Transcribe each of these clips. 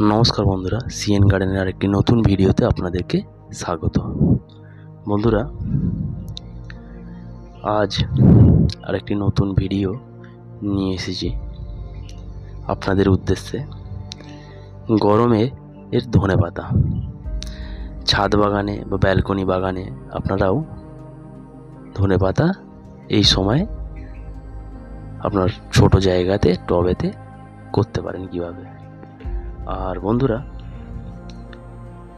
নমস্কার বন্ধুরা, সিএন গার্ডেনের আরেকটি নতুন ভিডিওতে আপনাদেরকে স্বাগত। বন্ধুরা, আজ আরেকটি নতুন ভিডিও নিয়ে এসেছি আপনাদের উদ্দেশ্যে। গরমে এর ধনেপাতা ছাদ বাগানে বা ব্যালকনি বাগানে আপনারাও ধনেপাতা এই সময় আপনার ছোট জায়গাতে টবেতে করতে পারেন কিভাবে। আর বন্ধুরা,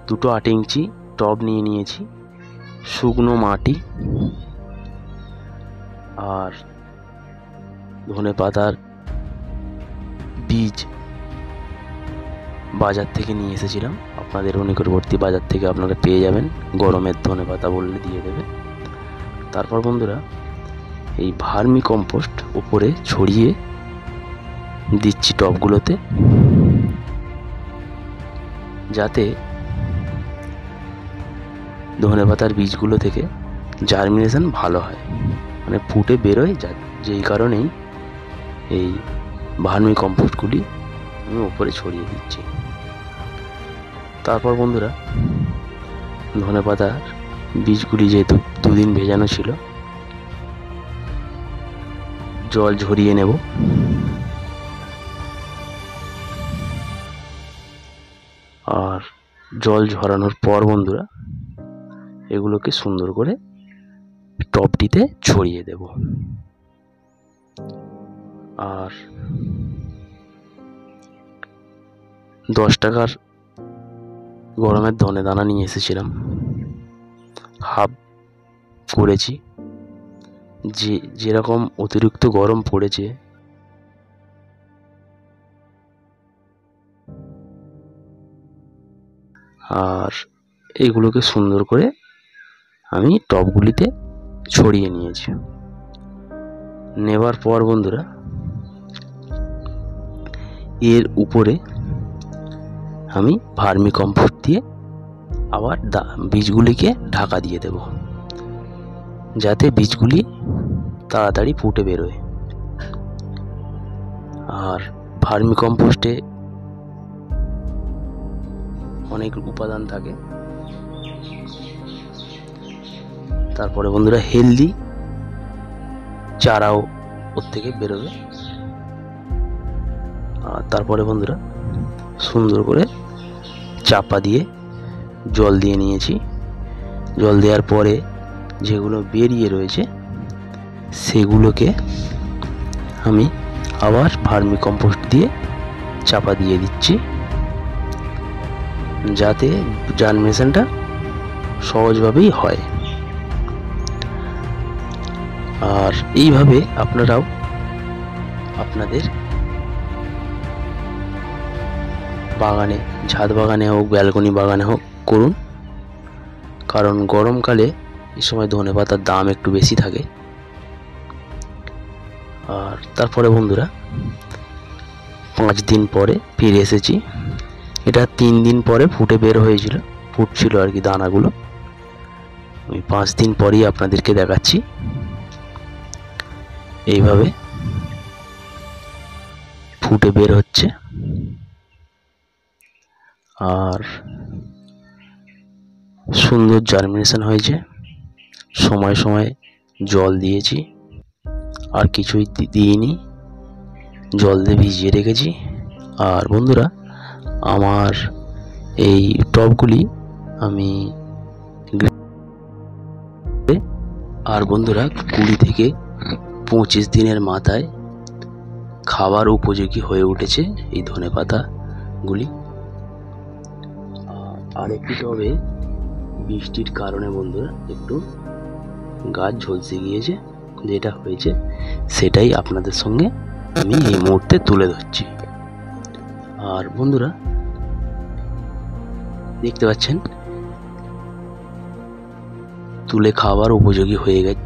2 ইঞ্চি টব নিয়ে নিয়েছি, শুকনো মাটি আর ধনেপাতার বীজ বাজার থেকে নিয়ে এসেছিলাম। আপনাদের নিকটবর্তী বাজার থেকে আপনারা পেয়ে যাবেন, গরমের ধনেপাতা বললে দিয়ে দেবে। তারপর বন্ধুরা, এই ভার্মি কম্পোস্ট উপরে ছড়িয়ে দিচ্ছি টবগুলোতে, যাতে ধনেপাতার বীজগুলো থেকে জার্মিনেশন ভালো হয়, মানে ফুটে বেরোয়। যেই কারণেই এই ভার্মি কম্পোস্টগুলি আমি উপরে ছড়িয়ে দিচ্ছি। তারপর বন্ধুরা, ধনেপাতার বীজগুলি যেহেতু 2 দিন ভেজানো ছিল, জল ঝরিয়ে নেব। আর জল ঝরানোর পর বন্ধুরা, এগুলোকে সুন্দর করে টবটিতে ছড়িয়ে দেব। আর 10 টাকার গরমের ধনে দানা নিয়ে এসেছিলাম, হাফ করেছি। যেরকম অতিরিক্ত গরম পড়েছে, আর এগুলোকে সুন্দর করে আমি টবগুলিতে ছড়িয়ে নিয়েছি। নেবার পর বন্ধুরা, এর উপরে আমি ভার্মি কম্পোস্ট দিয়ে আবার বীজগুলিকে ঢাকা দিয়ে দেব, যাতে বীজগুলি তাড়াতাড়ি ফুটে বেরোয়। আর ভার্মি কম্পোস্টে অনেক উপাদান থাকে। তারপরে বন্ধুরা, হেলদি চারাও ওর থেকে বেরোবে। আর তারপরে বন্ধুরা, সুন্দর করে চাপা দিয়ে জল দিয়ে নিয়েছি। জল দেওয়ার পরে যেগুলো বেরিয়ে রয়েছে সেগুলোকে আমি আবার ভার্মি কম্পোস্ট দিয়ে চাপা দিয়ে দিচ্ছি, যাতে জার্মিনেশনটা সহজভাবেই হয়। আর এইভাবে আপনারাও আপনাদের বাগানে, ছাদ বাগানে হোক, ব্যালকনি বাগানে হোক করুন। কারণ গরমকালে এই সময় ধনেপাতার দাম একটু বেশি থাকে। আর তারপরে বন্ধুরা, 5 দিন পরে ফিরে এসেছি। এটা 3 দিন পরে ফুটে বের হয়েছিল, ফুটছিল আর কি দানাগুলো। আমি 5 দিন পরেই আপনাদেরকে দেখাচ্ছি। এইভাবে ফুটে বের হচ্ছে। আর সুন্দর জার্মিনেশন হয়েছে। সময় সময় জল দিয়েছি, আর কিছুই দিইনি, জল দিয়ে ভিজিয়ে রেখেছি। আর বন্ধুরা, আমার এই টবগুলি আমি আর বন্ধুরা 20 থেকে 25 দিনের মাথায় খাবার উপযোগী হয়ে উঠেছে এই ধনেপাতাগুলি। আর একটি টবে বৃষ্টির কারণে বন্ধুরা একটু গাছ ঝলসে গিয়েছে। যেটা হয়েছে সেটাই আপনাদের সঙ্গে আমি এই মুহূর্তে তুলে ধরছি। আর বন্ধুরা, দেখতে পাচ্ছেন তুলে খাবার উপযোগী হয়ে গেছে।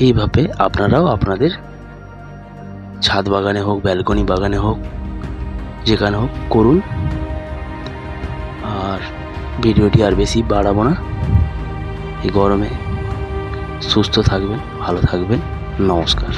এইভাবে আপনারাও আপনাদের ছাদ বাগানে হোক, ব্যালকনি বাগানে হোক, যেখানে হোক করুন। আর ভিডিওটি আর বেশি বাড়াবো না। এই গরমে সুস্থ থাকবেন, ভালো থাকবেন। নমস্কার।